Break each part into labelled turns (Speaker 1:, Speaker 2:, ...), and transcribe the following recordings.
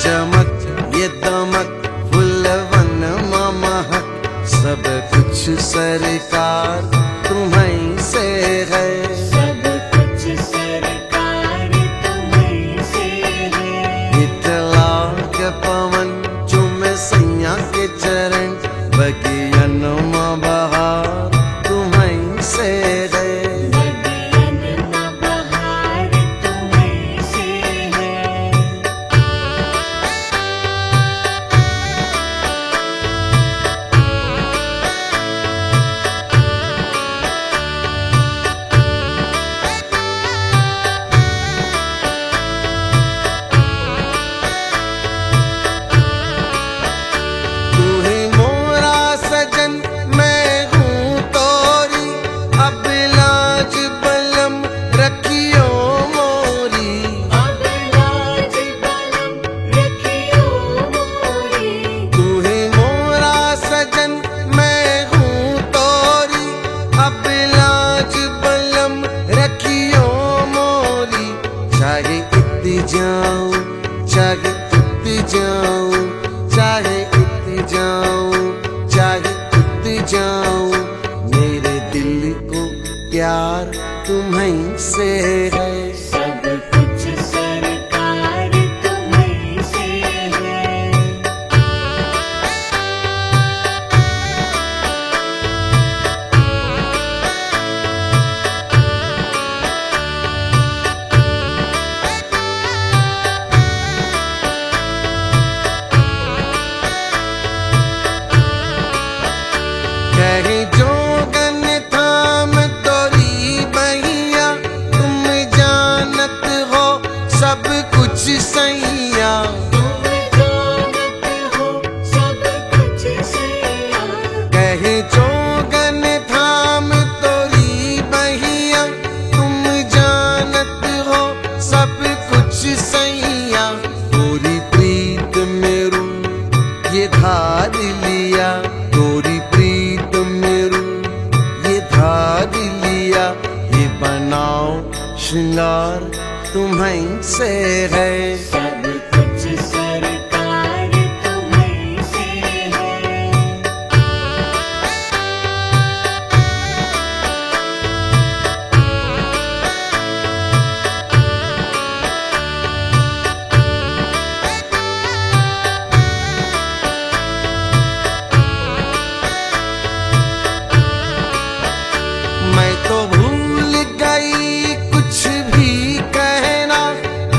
Speaker 1: चमक ये दमक फुलवन महक, सब कुछ सरकार तुम्हीं से है।
Speaker 2: सब कुछ सरकार तुम्हीं से है।
Speaker 1: इतला के पवन चुमे सैया के चरण, बगियन में बहार तुम्हीं से है।
Speaker 2: बगियन में बहार तुम्हीं से है।
Speaker 1: तू ही मोरा सजन मैं हूँ तोरी, अब लाज बलम रखियो मोरी।
Speaker 2: अब लाज बलम रखियो मोरी।
Speaker 1: तू ही मोरा सजन मैं हूँ तोरी, अब लाज बलम रखियो मोरी। चाहे इत्ती जाऊं चाहे उत्ती जाऊं, चाहे इत्ती जाऊं चाहे उत्ती जाऊं, मेरे दिल को प्यार तुम्हीं से है।
Speaker 2: सब कुछ सरकार तुम्हीं से है।
Speaker 1: कहे जोगन थाम तोरी बहिया, तुम जानत हो सब कुछ सैया।
Speaker 2: तुम जानत हो सब कुछ सैया।
Speaker 1: कहे जोगन थाम तोरी बहिया, तुम जानत हो सब कुछ सैया। तोरी प्रीत मेरू ये धार लिया, तोरी प्रीत मेरू ये धार लिया। ये बनाओ श्रृंगार तुम्हीं से है।
Speaker 2: सब कुछ सरकार तुम्हीं से है।
Speaker 1: मैं तो भूल गई कुछ भी कहना,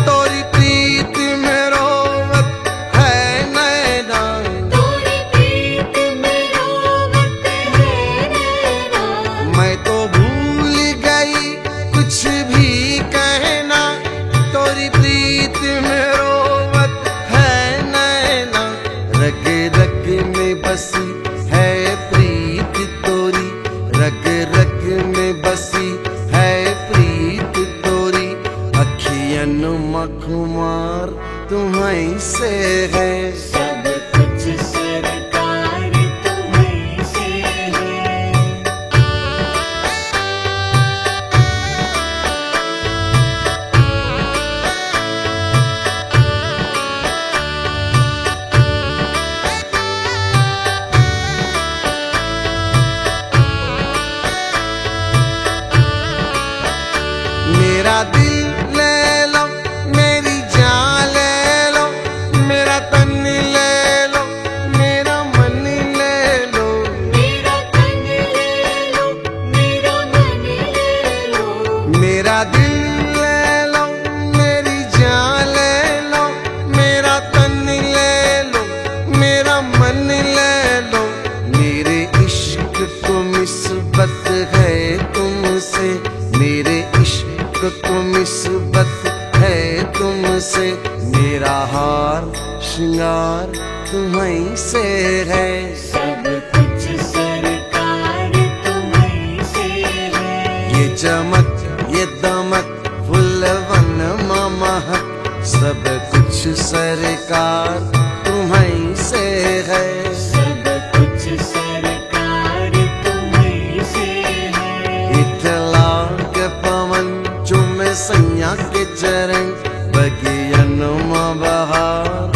Speaker 1: तोरी प्रीत में रोवत है नैना।
Speaker 2: तोरी प्रीत में रोवत है नैना।
Speaker 1: मैं तो भूल गई कुछ भी कहना, तोरी प्रीत में रोवत है नैना। रग रग में बसी है प्रीत तोरी, रग रग में बसी है प्रीत तोरी। अखियन मखुमार तुम्हीं से है।
Speaker 2: सब कुछ सरकार तुम्हीं से है।
Speaker 1: मेरा दिल ले लो मेरी जान ले लो, मेरा तन ले लो मेरा मन ले लो।
Speaker 2: मेरा तन ले लो मेरा मन ले लो।
Speaker 1: मेरा दिल ले लो मेरी जान ले लो, मेरा तन ले लो मेरा मन ले लो। मेरे इश्क को निस्बत है तुमसे, मेरे इश्क को निस्बत है तुमसे। मेरा हार श्रृंगार तुम्हीं से है।
Speaker 2: सब कुछ सरकार तुम्हीं से है।
Speaker 1: ये चमक ये दमक फुलवन महक, सब कुछ सरकार तुम्हीं से है।
Speaker 2: सब कुछ सरकार तुम्हीं से है।
Speaker 1: इतला के पवन चुमे सैया के चरण, बगियन में बहार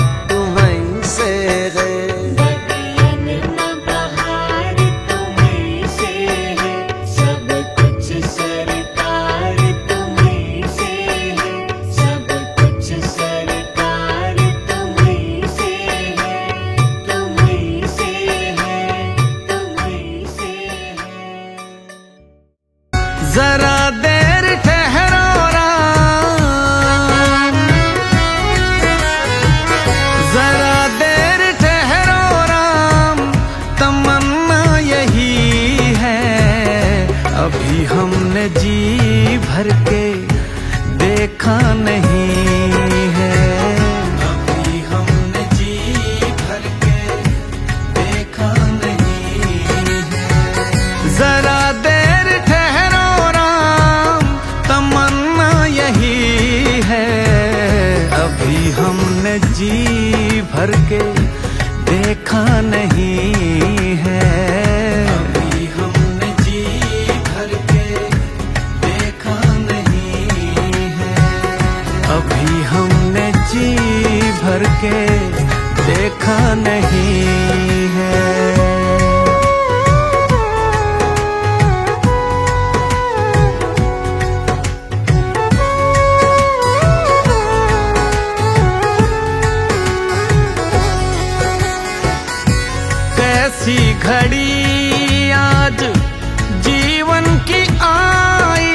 Speaker 3: भर के देखा नहीं है। अभी हमने जी भर के देखा नहीं है। जरा देर ठहरो राम, तमन्ना यही है। अभी हमने जी भर के देखा नहीं है। अभी हमने जी भर के देखा नहीं है। अभी हमने जी भर के देखा नहीं है। कैसी घड़ी आज जीवन की आई,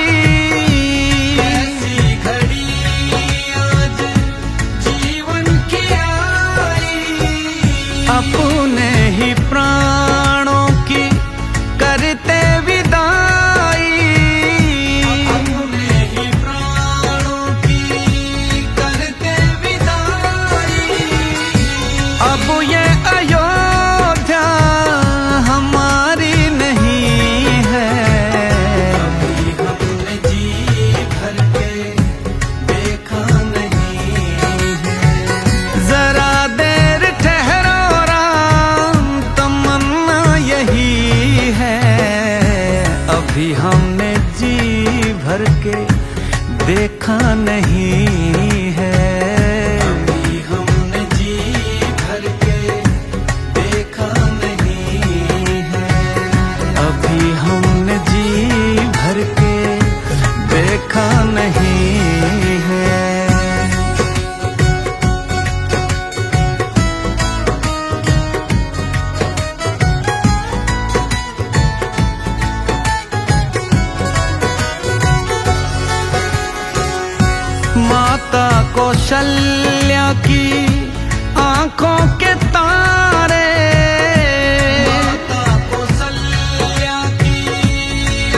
Speaker 3: कैसी घड़ी आज जीवन की आई। अपने ही प्राणों की करते विदाई, अपने ही प्राणों की करते विदाई। अब ये अयोध्या हमारी नहीं है। अभी हमने जी भर के देखा नहीं है। जरा देर ठहरो राम, तमन्ना यही है। अभी हमने जी भर के देखा नहीं है। अभी हमने जी भर के देखा नहीं है। अभी हमने जी भर के देखा नहीं है। माता कौशल्या की आंखों के तारे, माता कौशल्या की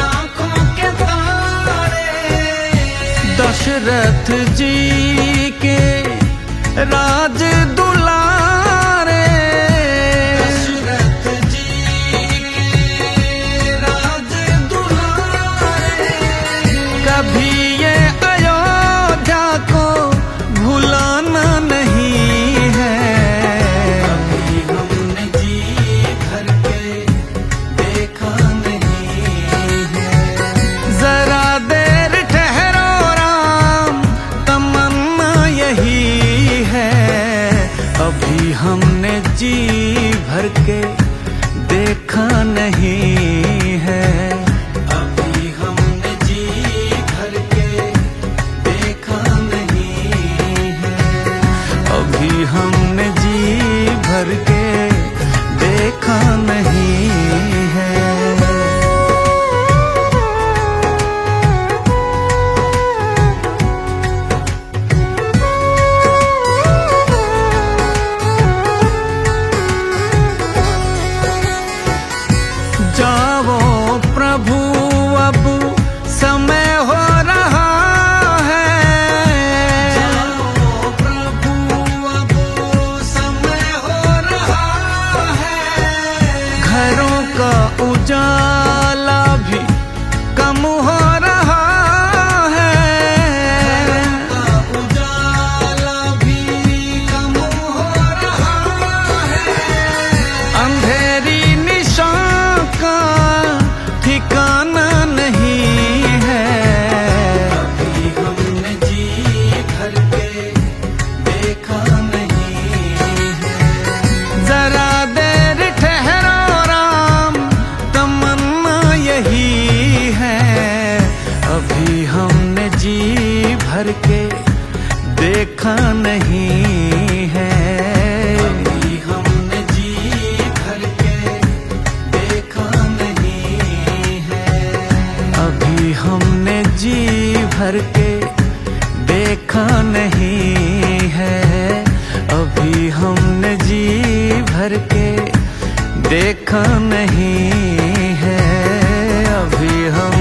Speaker 3: आंखों के तारे। दशरथ जी के राज दुलारे, दशरथ जी के राज दुलारे। कभी ये अयोध्या को भुलाना नहीं है। अभी हमने जी भर के देखा नहीं है। जरा देर ठहरो राम, तमन्ना यही है। अभी हमने जी भर के देखा नहीं है। अभी हमने जी भर के देखा नहीं है। अभी हमने जी भर के देखा नहीं है। जाओ प्रभु अब समय हो रहा है। जाओ प्रभु अब समय हो रहा है। घरों का उजाला भी कम हो रहा है। घरों का उजाला भी कम हो रहा है। अंधेरी निशान का ठिकाना नहीं है। अभी हमने जी भर के देखा नहीं है। जरा देर ठहरो राम, तमन्ना यही है। अभी हमने जी भर के देखा नहीं है। अभी हमने जी भर के देखा नहीं है। अभी हमने जी भर के देखा नहीं है। अभी हमने जी भर के देखा नहीं है। अभी हम